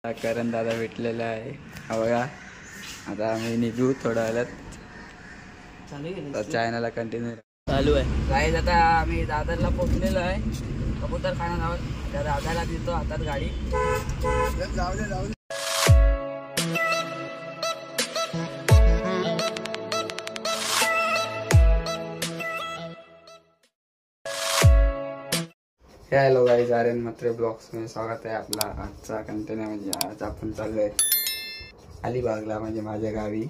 करण दादा भेटलेला आहे. बघा आता आम्ही निघू थोड्या वेळात. चायनाला कंटिन्यू चालू आहे. गाईज आता आम्ही दादरला पोहोचलेलो आहे. कबूतर खाना नाव त्या दादाला देतो हातात गाडी. जाऊ दे जाऊ दे. Hello guys, Aryan Mhatre blogs मध्ये स्वागत आहे आपला. आजचा कंटेंट म्हणजे आज आपण चाललोय अलिबागला, म्हणजे माझ्या गावी.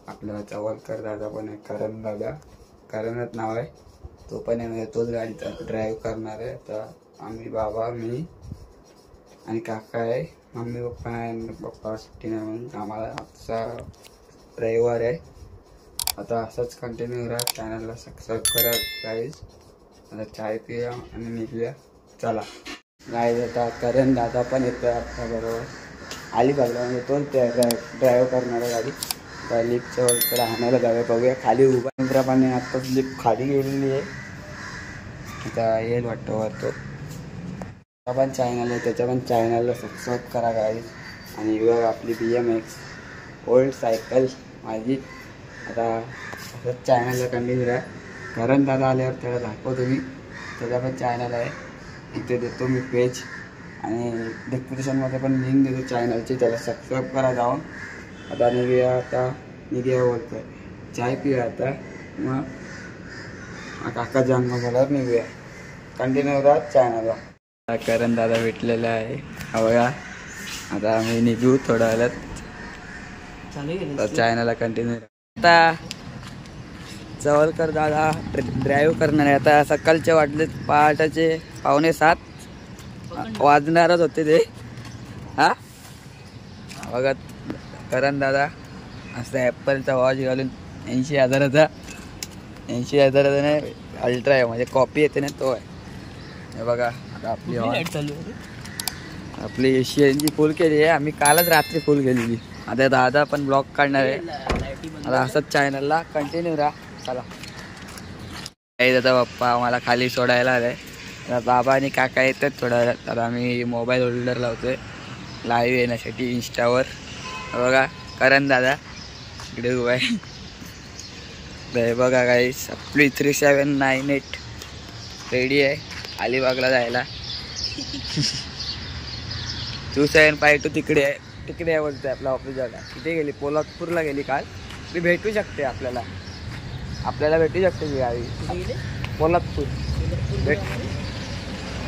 आपल्याला चवलकर दादा पण आहे, करण दादा, करणच नाव आहे. तो पण आहे, म्हणजे तोच गाडीचा ड्राईव्ह करणार आहे. आता आम्ही बाबा, मी आणि काका आहे. मम्मी पप्पा आहे, पप्पा सुट्टी नाही म्हणून आम्हाला आजचा रविवार आहे. आता असंच कंटिन्यू राहा. चॅनलला सबस्क्राईब करा गाईज. आता चाय पिऊया आणि निघूया. चला गाईज, आता करण दादा पण येतो आपल्या बरोबर अलिबागला, म्हणजे तोच ड्राईव्ह करणारा गाडी. आता लिफ्टच्या वरती आणायला जाऊया, बघूया खाली उभा. मित्रांनी आत्ताच लिफ्ट खाली गेलेली आहे, आता येईल वाटतं वरतो. पण चॅनल आहे, त्याच्या पण चॅनलला सबस्क्राईब करा गाईज. आणि बघा आपली BMX ओल्ड सायकल माझी. आता असंच चॅनलला कंटिन्यू राहा. करण दादा आल्यावर त्याला दाखवतो मी, त्याचा पण चॅनल आहे. इथे देतो मी पेज आणि डिस्क्रिप्शनमध्ये पण लिंक देतो चॅनलची, त्याला सबस्क्राईब करा जाऊन. आता निघूया बोलतोय, चाय पिऊया आता. मग काका जाणं झाल्यावर निघूया. कंटिन्यू राहा चॅनलला. करण दादा भेटलेला आहे. बघा आता आम्ही निघू थोड्या वेळात. चॅनलला कंटिन्यू राहा. आता चवलकर दादा ड्राईव्ह करणार आहे. आता सकाळचे वाजले पहाटाचे 6:45 वाजणारच होते ते. हा बघा करण दादा असं ॲपलचा वॉच घालून 80,000चा नाही, अल्ट्रा आहे, म्हणजे कॉपी येते ना तो आहे. हे बघा आता आपली एशियनची फुल केली आहे आम्ही, कालच रात्री फुल केलेली. आता दादा पण ब्लॉग काढणार आहे. आता असंच चॅनलला कंटिन्यू राहा. चला दादा पप्पा आम्हाला खाली सोडायला आलाय. बाबा आणि काका येतात थोड्या वेळात. आता आम्ही मोबाईल होल्डर लावतोय लाईव्ह येण्यासाठी इंस्टावर. बघा करण दादा इकडे उभा आहे. बघा गाईस, आपली 3798 रेडी आहे अलिबागला जायला. 2752 तिकडे आहे बोलतोय आपला ऑफिस जागा. तिथे गेली, पोलादपूरला गेली काल. ती भेटू शकते आपल्याला भेटू शकते ती गावी. पोलादपूर भेट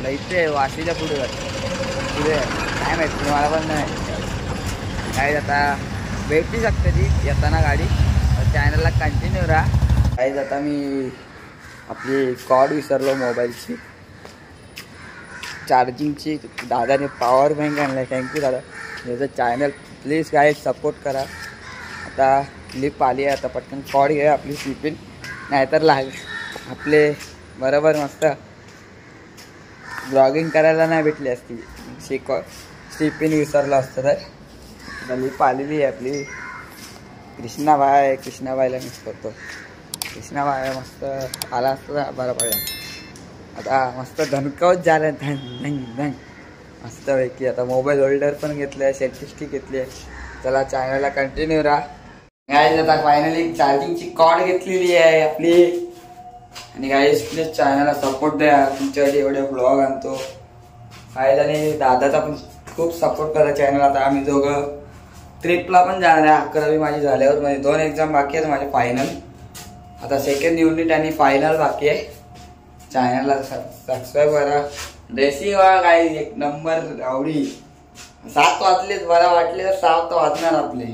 इथे वाशीच्या पुढे काय माहिती मला पण नाही काय. आता भेटू शकते ती येताना गाडी. चॅनलला कंटिन्यू राहा. काय आता मी आपली कॉर्ड विसरलो मोबाईलची चार्जिंगची. दादाने पॉवर बँक आणला, थँक्यू दादा. त्याचं चॅनल प्लीज काय सपोर्ट करा. आता क्लिप आली आहे, आता पटकन कॉर्ड घ्या आपली स्लिपिन, नाहीतर आपले बरोबर मस्त ब्लॉगिंग करायला नाही भेटली असती. स्लिपिन विसरलं असतं तर. लिप आलेली आहे आपली. कृष्णाबाईला मिस करतो. कृष्णाबाई मस्त आला असतं बरं पडला. आता मस्त धनकावत झालं धन मस्त पैकी. आता मोबाईल होल्डर पण घेतलं आहे, सेल्फी स्टिक घेतली आहे. चला चॅनलला कंटिन्यू राहा. गाईज आता फायनली चार्जिंगची कॉर्ड घेतलेली आहे आपली. आणि गाईज प्लीज चॅनलला सपोर्ट द्या. तुमच्यासाठी एवढे ब्लॉग आणतो गाईज. आणि दादाचा पण खूप सपोर्ट करा चॅनल. आता आम्ही दोघं ट्रिपला पण जाणार आहे 11वी माझी झाल्यावर. म्हणजे 2 एक्झाम बाकी आहेत माझे फायनल. आता सेकंड युनिट आणि फायनल बाकी आहे. चॅनलला सबस्क्राईब करा. ड्रेसिंग वा गाईज एक नंबर आवडी. 7 वाजलेत, बरं वाटले तर 7 वाजणार आपले.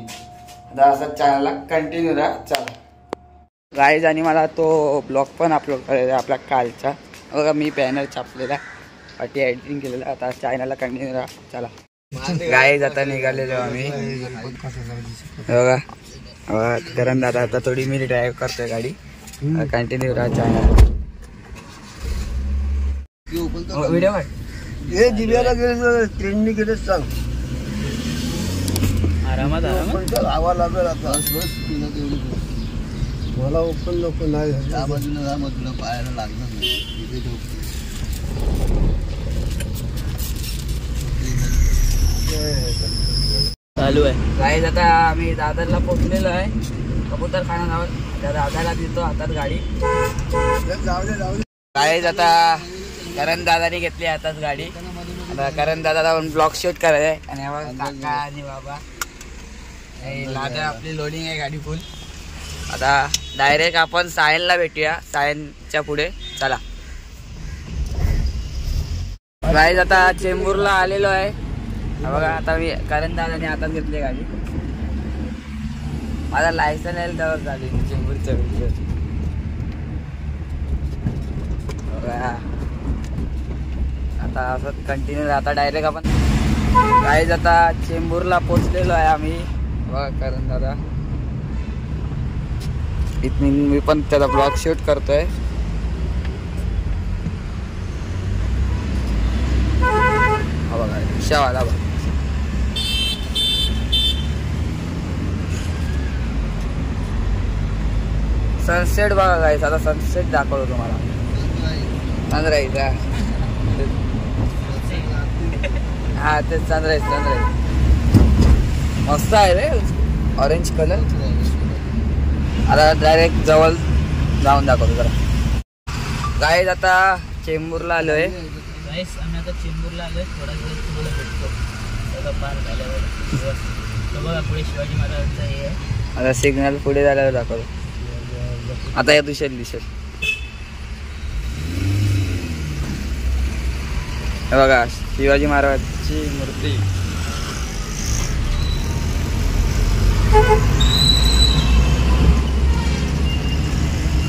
आता असं चॅनलला कंटिन्यू राहा. चला गाईज, आणि मला तो ब्लॉग पण अपलोड करायचा आपला कालचा. बघा मी बॅनर छापलेला, पाठी एडिटिंग केलेला. आता चॅनलला कंटिन्यू राहा. चला गाईज आता निघालेलो आम्ही. बघा करण दादा आता थोडी मी ड्राईव्ह करतोय गाडी. कंटिन्यू राहा चॅनल. व्हिडिओ हे जिल्ह्याला गेले ट्रेनने गेले सांग. आरामात आवा लागेल आता. बस मला ओपन नको नाही. त्या बाजूला पायाला लागणार नाही. चालू आहे. गाईज आता आम्ही दादरला पोहोचलेलो आहे. कबूतर खाना नाव त्या दादाला देतो हातात गाडी. गाईज आता करण दादाने घेतली हातात गाडी. आता करण दादाला ब्लॉग शूट करायचं आहे. आणि काका आणि बाबा लादा आपली लोडिंग आहे गाडी फुल. आता डायरेक्ट आपण सायनला भेटूया. सायनच्या पुढे चला. गाईज आता चेंबूरला आलेलो आहे. बघा आता मी करण दादाने हातात घेतली गाडी. माझा लायसन आहे त्यावर झाली चेंबूरच्या आता असं कंटिन्यू. आता डायरेक्ट आपण गाईज आता चेंबूरला पोचलेलो आहे आम्ही. बघा करण दादा इथून मी पण त्याचा ब्लॉग शूट करतोय. बघा रिक्षावाला बघा. सनसेट बघा गाईस. आता सनसेट दाखवतो तुम्हाला. सनराईज हा ते सनराईज मस्त आहे रे. Orange colour. आता डायरेक्ट जवळ जाऊन दाखवतो जरा. गाईस आता चेंबूरला आलोय. गाईस आम्ही आता चेंबूरला आलोय. थोडा वेळ तुम्हाला भेटतो सगळं पार झाल्यावर. बघा पुढे शिवाजी महाराजांचं हे आहे. आता सिग्नल पुढे झाल्यावर दाखवतो. आता या दिशेत बघा शिवाजी महाराजांची मूर्ती.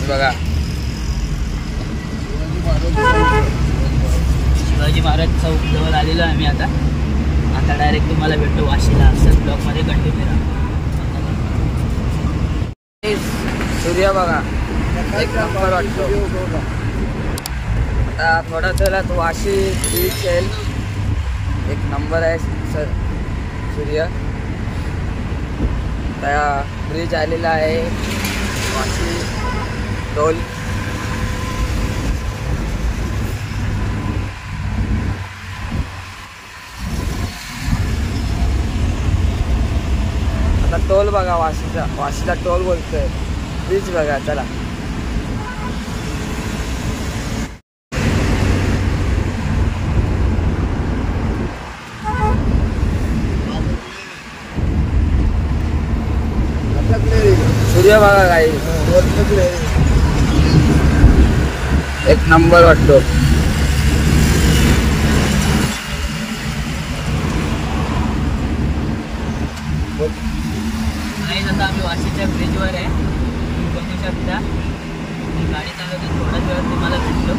बघा शिवाजी महाराज चौक जवळ आलेलो आहे आम्ही. आता डायरेक्ट तुम्हाला भेटतो वाशीला. असं ब्लॉकमध्ये कंटिन्यू राहा. सूर्य बघा एक नंबर वाटतो. आता थोडा चला तो वाशी बीच आहे. एक नंबर आहे सर सूर्य. त्या ब्रिज आलेला आहे वाशी टोल. आता टोल बघा वाशीला टोल बोलतोय. ब्रिज बघा चला. सूर्य बघा काही एक नंबर वाटतो. आता आम्ही वाशीच्या ब्रिजवर आहे. तुम्ही बघू शकता. गाडी चालवते. थोड्याच वेळात तुम्हाला भेटलो.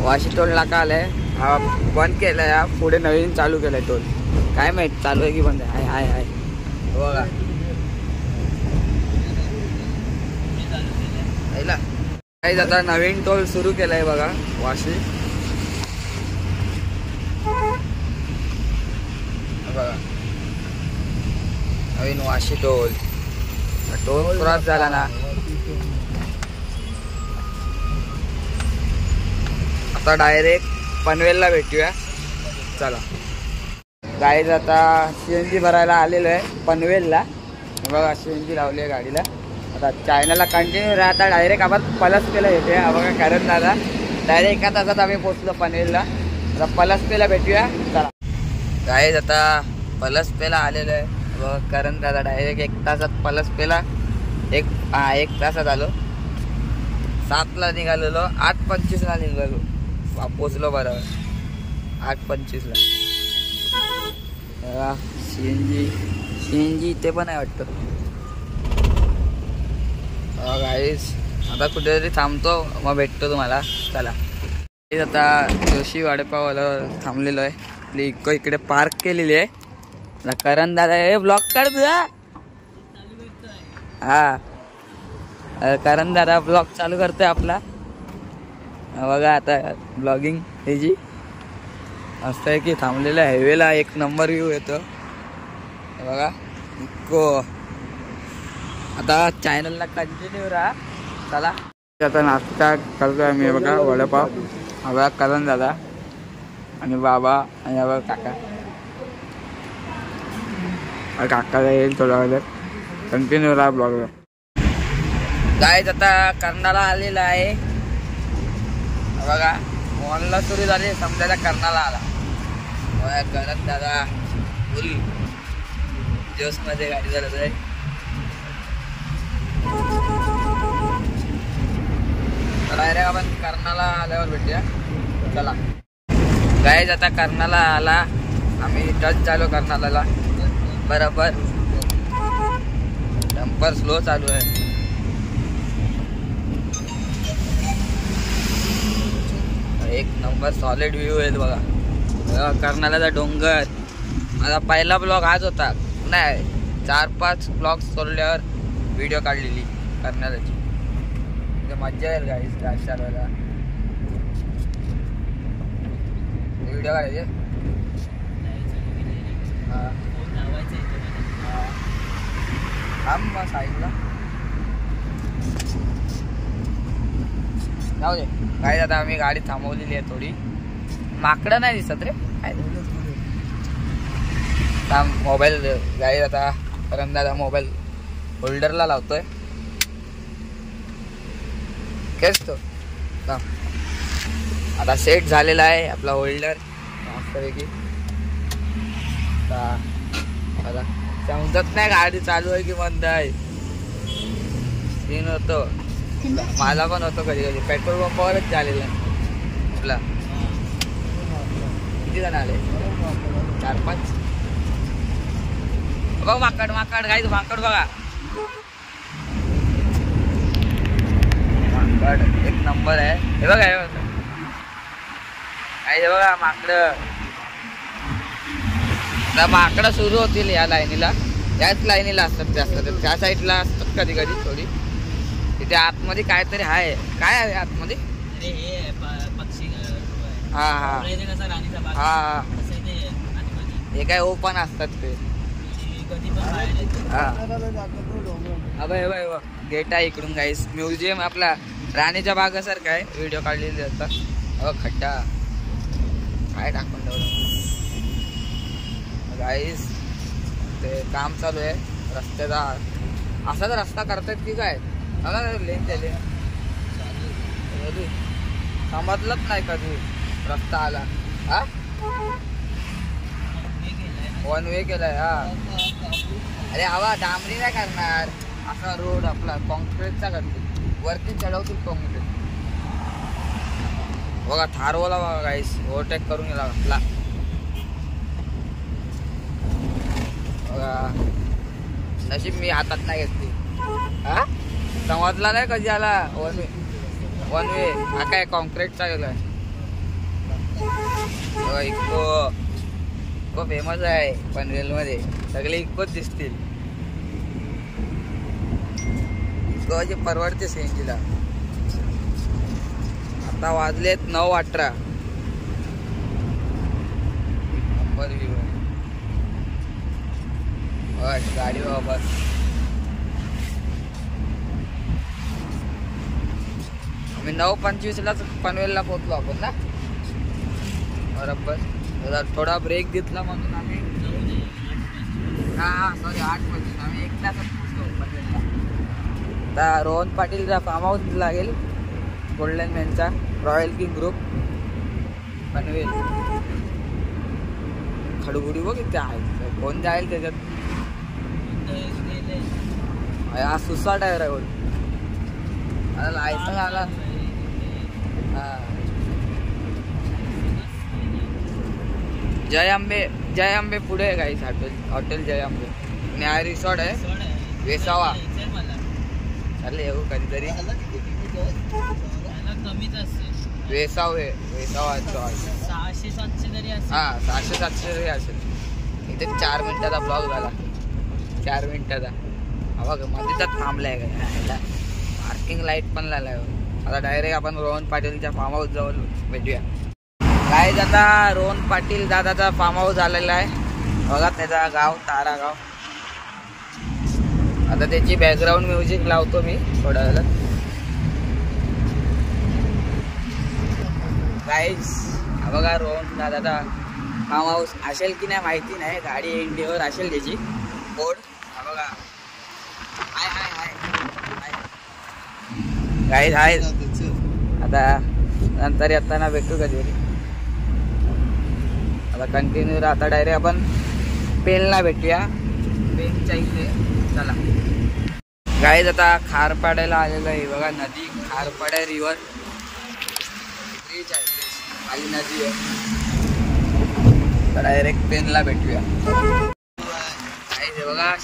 वाशी टोल नाका आलाय. हा बंद केलाय. हा पुढे नवीन चालू केलाय टोल. काय माहित चालू आहे की बंद आहे. हाय हाय बघा काही आता नवीन टोल सुरू केलाय बघा वाशी. बघा नवीन वाशी टोल. टोल क्रॉस झाला ना. आता डायरेक्ट पनवेलला भेटूया चला. गाईज आता CNG भरायला आलेलो आहे पनवेलला. बघा CNG लावली आहे गाडीला. आता चायनाला कंटिन्यू राहता. डायरेक्ट आपण पलसपेला भेटूया. बघा कारण दादा डायरेक्ट एका तासात आम्ही पोचलो पनवेलला. आता पलसपेला भेटूया चला. गाईज आता पलसपेला आलेलो आहे. बघा कारण दादा डायरेक्ट 1 तासात पलसपेला. एक तासात आलो. 7ला निघालेलो. 8:25ला निघालो. पोचलो बरोबर 8:25ला. सीएनजी इथे पण आहे वाटतं. गाईस आता कुठेतरी थांबतो, मग भेटतो तुम्हाला. चला आता जोशी वडेपावला थांबलेलो आहे. आपली इको इकडे पार्क केलेली आहे. करण दादा हे ब्लॉग काढ तुझा. हा करण दादा ब्लॉग चालू करतोय आपला. बघा आता ब्लॉगिंग ह्याची असं आहे की थांबलेल्या हायवेला एक नंबर व्ह्यू येतो. बघा इको. आता चॅनलला कंटिन्यू राहा. चला आता नाश्ता करतोय मी. बघा वडापाव. हा बघा करण दादा आणि बाबा आणि बघा काका. काकाला येईल थोडा वेळ. कंटिन्यू राहा ब्लॉगवर. गाईज आता कर्नाला आलेला आहे. बघा मॉलला सुरू झाली, समजायला कर्नाला आला. बघा करण दादा फुल जोश मध्ये गाडी चालत आहे. डायरेक्ट आपण कर्नाला आल्यावर भेटूया. चला गाईज आता कर्नाला आला. आम्ही टच झालो कर्नाला. बरोबर डंपर स्लो चालू आहे. एक नंबर सॉलिड व्ह्यू आहे बघा. कर्नालाचा डोंगर. माझा पहिला ब्लॉग हाच होता. नाही 4-5 ब्लॉग सोडल्यावर व्हिडिओ काढलेली कर्नालाची. मज्जा येईल गाईस. व्हिडिओ काढायचे. थांब मग साईडला जाऊ दे. गाईस आता आम्ही गाडी थांबवलेली आहे थोडी. माकडं नाही दिसत रे. मोबाईल गाईस आता करंदादा मोबाईल होल्डरला लावतोय. केस तो आता सेट झालेला आहे आपला होल्डर मस्तपैकी. समजत नाही गाडी चालू आहे की बंद आहे. सीन होतो. मला पण होतो कधी कधी. पेट्रोल पंपावरच झालेला आपला. किती जण आले? 4-5. बघ माकड माकड गाईज. माकड बघा. एक नंबर आहे. हे बघा हे बघा माकडं. माकडं सुरू होतील या लाईनीला. याच लाईनीला असतात जास्त. त्या साईडला असतात कधी कधी थोडी. तिथे आतमध्ये काहीतरी आहे. काय आहे आतमध्ये? हा हा हा. हे काय ओपन असतात ते. हा गेट आहे इकडून गाईस. म्युझियम आपला राणीच्या बागासारखं आहे. व्हिडिओ काढलेले असतात. खड्डा काय टाकून ठेवलं गाईस. ते काम चालू आहे रस्त्याचा. असाच रस्ता करतात की काय? लेन दिले समजलंच नाही कधी रस्ता आला. हा 1 वे केलाय. हा अरे हवा डांबरी नाही करणार. असा रोड आपला कॉन्क्रीटचा करतो. वरती चढवतील कॉन्क्रीट. बघा थारवला बघा गाईस. ओव्हरटेक करून गेला आपला. बघा नशीब मी हातात नाही घेतली. हा समजला नाही कधी आला. 1 वे. हा काय कॉन्क्रीटचा गेलाय. इको फेमस आहे पनवेल मध्ये. सगळे इकोच दिसतील. इको परवडते सीएनजीला. आता वाजलेत 9:18. नंबर व्ह्यू गाडी बाबा. आम्ही 9:25 पनवेलला पोहोचलो आपण ना बरोबर. थोडा ब्रेक घेतला म्हणून आम्ही सॉरी 8:25 आम्ही 1 तासात पोहोचलो पनवेलला. आता रोहन पाटीलचा फार्म हाऊस लागेल. गोल्डन मॅनचा रॉयल किंग ग्रुप पनवेल. खडुगुडी बघ इथे आहे. कोण जाईल त्याच्यात? हा सुसाट आहे रोड. लायसन आला. हा जय आंबे पुढे आहे गाईस. हॉटेल जय आंबे आणि हा रिसॉर्ट आहे वेसावा. चालले येऊ कधीतरी. वेसावा 600-700 तरी असेल. हा 600-700 तरी असेल. इथे 4 मिनिटाचा ब्लॉग झाला. 4 मिनिटाचा. हा बघ मध्ये तर थांबलाय का. पार्किंग लाईट पण लागलाय. आता डायरेक्ट आपण रोहन पाटीलच्या फार्म हाऊस जवळ भेटूया. काय आता रोहन पाटील दादाचा फार्म हाऊस आलेला आहे बघा. त्याचा गाव तारागाव. आता त्याची बॅकग्राऊंड म्युझिक लावतो मी थोड्या वेळात. गाईज हा बघा रोहन दादाचा फार्म हाऊस असेल की नाही माहिती नाही. गाडी इंडियावर असेल त्याची बोर्ड. हा बघा हाय गाईज आहे. आता नंतर येताना भेटू कधी. आता कंटिन्यू आता डायरेक्ट आपण पेनला भेटूया. पेनच्या इथे चला. गाईज आता खारपाड्याला आलेलं आहे बघा. नदी खारपाड्या रिव्हर ब्रिज आहे. खाली नदी आहे. तर डायरेक्ट पेनला भेटूया. गाईज बघा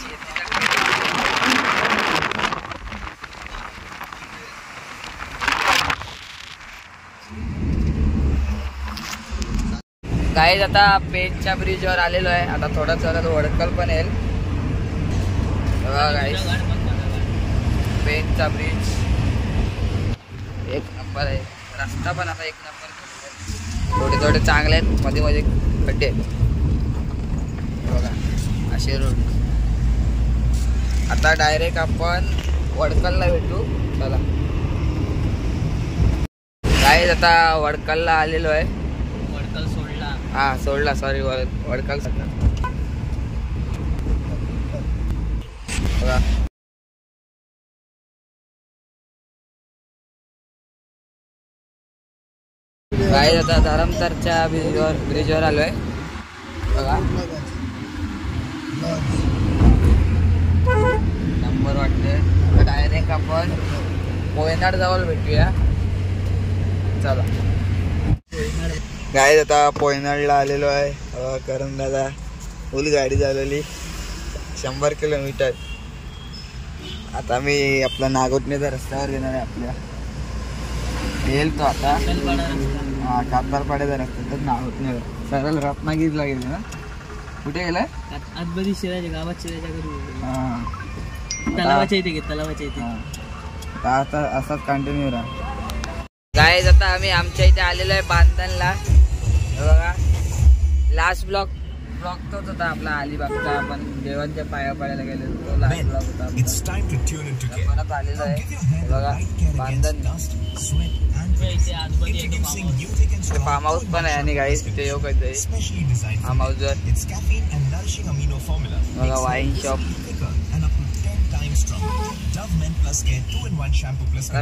गाईज आता पेनच्या ब्रिजवर आलेलो आहे. आता थोडा वडकल पण येईल बघा गाईज. पेनचा ब्रिज एक नंबर आहे. रस्ता पण आता एक नंबर. थोडे चांगले आहेत. मध्ये खड्डे बघा असे रोड. आता डायरेक्ट आपण वडकलला भेटू. चला गाईज आता वडकलला आलेलो आहे. हा सोडला सॉरी वडकल बघा. गाईज आता धरमतरच्या ब्रिजवर आलोय बघा. नंबर वाटते. डायरेक्ट आपण कोयनाड जवळ भेटूया. चला गाईज आता पोयनाडला आलेलो आहे. करण दादा फुल गाडी चालवली 100 किलोमीटर. आता मी आपला नागोटणीचा रस्त्यावर येणार आहे. आपल्या येईल तो आता कातारपाड्याचा रस्ता तर नागोटणी सरळ रत्नागिरीला गेले ना. कुठे गेलाय. आतमध्ये शिरायच्या गावात शिरायच्या घरी. हा तलावाच्या इथे. आता असाच कंटिन्यू राहा. गाईज आता आम्ही आमच्या इथे आलेलो आहे बांधणला बघा. लास्ट ब्लॉग तोच होता आपला अलिबागचा. आपण देवांच्या पाया पडायला गेलो तो लास्ट ब्लॉग होता. परत आलेलो आहे बघा बांधण. फार्म हाऊस पण आहे आणि गाईज तिथे येऊ काहीतरी फार्म हाऊसवर बघा. Wine shop.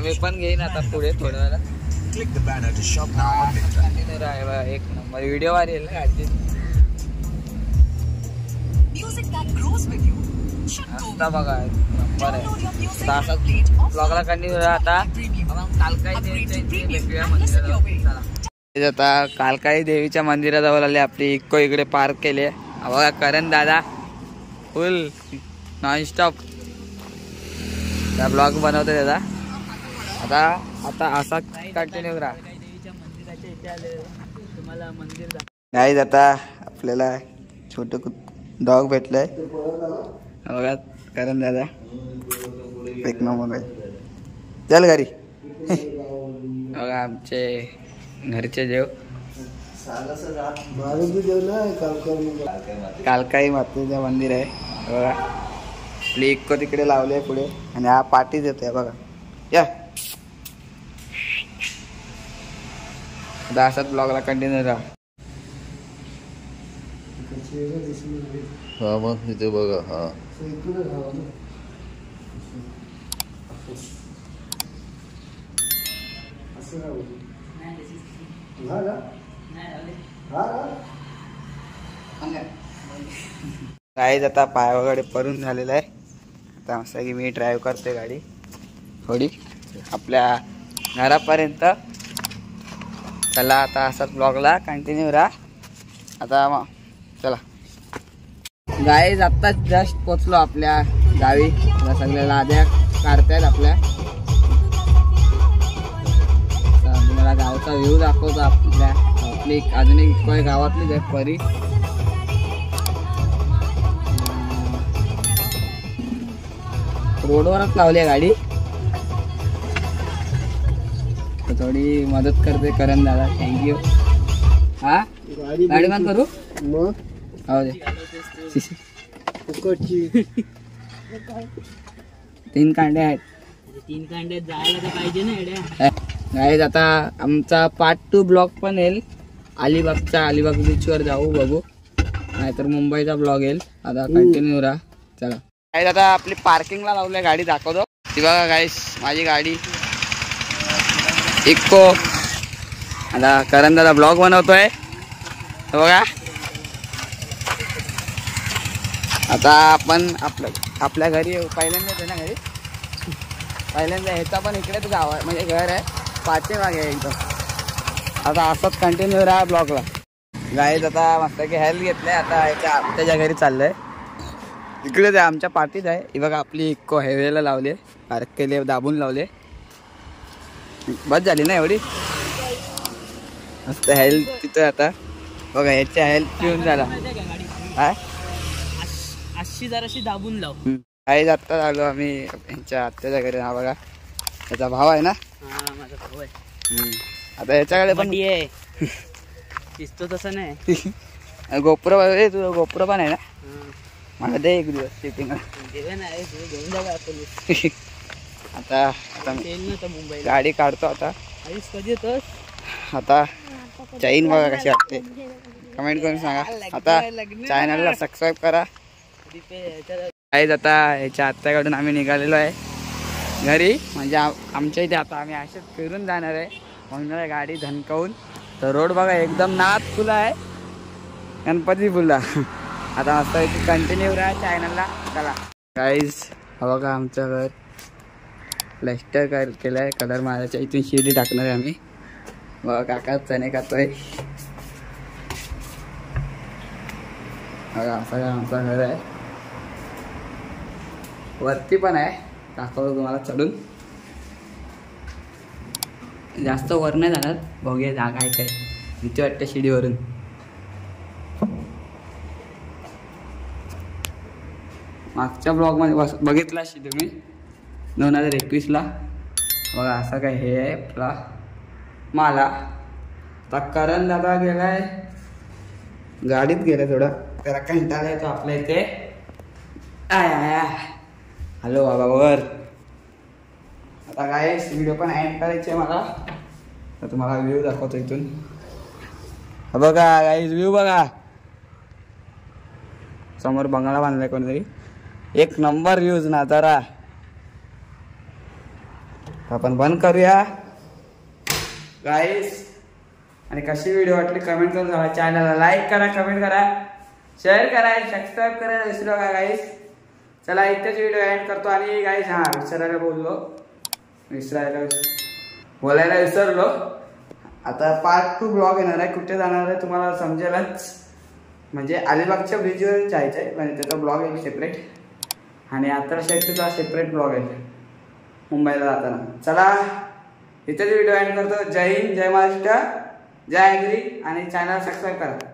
मी पण घेईन आता पुढे थोड्या वेळा. एक नंबर व्हिडिओ वारी येईल ना गाडीची. आता बघा नंबर आहे. ब्लॉगला कंटिन्यू आता आता कालकाई देवीच्या मंदिराजवळ आले. आपली इको इकडे पार्क केले बघा. करण दादा फुल नॉनस्टॉप ब्लॉग बनवतो त्याचा. आता असा कंटिन्यू राहा. नाही आता आपल्याला छोट डॉग भेटलंय बघा. करण दादा एक नंबर आहे. चल घरी. बघा आमचे घरचे जेव कालकाई मातेचं मंदिर आहे बघा. आपली इक्को तिकडे लावले पुढे आणि हा पाठीच येतोय बघा. या असाच ब्लॉगला कंटिन्यू राहा. हा मग इथे बघा. हा गाईज आता पाय वगैरे परून झालेला आहे. आता असं की मी ड्राईव्ह करते गाडी थोडी आपल्या घरापर्यंत. चला आता असाच ब्लॉगला कंटिन्यू राहा. आता चला गाईज आत्ताच जस्ट पोचलो आपल्या गावी. आता सगळ्या लाद्या काढतायत आपल्या. तुम्हाला गावचा व्ह्यू दाखवतो. आपली अजून एक गावातलीच आहे परी. रोडवरच लावली आहे गाडी. थोडी मदत करते करण दादा. थँक्यू. हा गाडी बंद करू मग हो दे. फुकटची 3 कांडे आहेत. 3 कांड्यात जायला तर पाहिजे ना एड्या. गाईज आता आमचा पार्ट 2 ब्लॉग पण येईल. अलिबाग बीचवर जाऊ बघू. नाहीतर मुंबईचा ब्लॉग येईल. आता कंटिन्यू राहा. चला गाईज आता आपली पार्किंगला लावली गाडी दाखवतो. ती बघा गाईज माझी गाडी इको. आता करण दादा ब्लॉग बनवतोय बघा. आता आपण आपल्या घरी पहिल्यांदाच आहे ना घरी. पहिल्यांदा ह्याचा पण इकडेच गाव आहे म्हणजे घर आहे. पाठीमागे आहे एकदम. आता असंच कंटिन्यू राहा ब्लॉगला. गाईज आता मस्त की हेल्थ घेतलंय. आता ह्याच्या आत्याच्या घरी चाललंय. इकडेच आहे आमच्या पाठीत आहे. ही बघा आपली इको हायवेला लावली. पार्क केले दाबून लावले. बस झाली ना एवढी. मस्त हेल्थ तिथं. आता बघा ह्याच्या हेल्थ पिऊन झाला काय अशी जराशी दाबून लाव. काही आत्ता आलो आम्ही यांच्या आत्याच्या घरी. हा बघा त्याचा भाव आहे ना. हा माझा भाऊ आहे. आता याच्याकडे पण आहे. दिसतो तसं नाही. गोप्रो तुझं गोप्रो पण आहे ना. मला दे एक दिवस शूटिंग. घेऊन जाऊ आपण. आता मुंबई गाडी काढतो. आता कधी येतोस. आता चैन बघा कशी वाटते कमेंट करून सांगा. आता चॅनलला सबस्क्राईब करा. काहीच आता ह्याच्या आत्याकडून आम्ही निघालेलो आहे घरी. म्हणजे आमच्या इथे आता आम्ही असेच फिरून जाणार आहे. म्हणून गाडी धनकावून. तर रोड बघा एकदम नाथ फुला आहे. गणपती फुला. आता मस्त इथे कंटिन्यू राहा चॅनलला. चला गाईज हा बघा आमचं घर प्लॅस्टर केलं आहे. कलर मारायच्या. इथून शिडी टाकणार आहे आम्ही. बघा काका चणे खातोय. बघा असं आमचं घर आहे. वरती पण आहे. दाखवतो तुम्हाला चढून. जास्त वर नाही जाणार. बघूया जागा आहे काय. भीती वाटते शिडीवरून. मागच्या ब्लॉगमध्ये बघितला अशी तुम्ही 2021ला. बघा असं काय हे आहे आपला माला. आता करण दादा गेलाय गाडीत गेलाय. थोडा त्याला कंटाळा येतो आपल्या इथे. हॅलो बाबा वर. आता काय व्हिडिओ पण एंड करायचे मला. तर तुम्हाला व्ह्यू दाखवतो इथून. बघा गाईज व्ह्यू बघा. समोर बंगला बांधलाय कोणतरी. एक नंबर व्ह्यूज ना जरा. आपण बंद करूया गाईज. आणि कशी व्हिडिओ वाटली कमेंट करून सांगा. चॅनलला लाईक करा, कमेंट करा, शेअर करा, सबस्क्राईब करा विसरू नका गाईज. चला इथेच व्हिडिओ एंड करतो. आणि गाईज बोलायला विसरलो. आता पार्ट 2 ब्लॉग येणार आहे. कुठे जाणार आहे तुम्हाला समजेलच. म्हणजे अलिबागच्या ब्रिजवर जायचं आहे. म्हणजे त्याचा ब्लॉग येईल सेपरेट. आणि आता शेट्टीचा सेपरेट ब्लॉग आहे मुंबईला जाताना. चला इथेच व्हिडिओ एंड करतो. जय हिंद, जय महाराष्ट्र, जय अंग्री. आणि चॅनल सबस्क्राईब करा.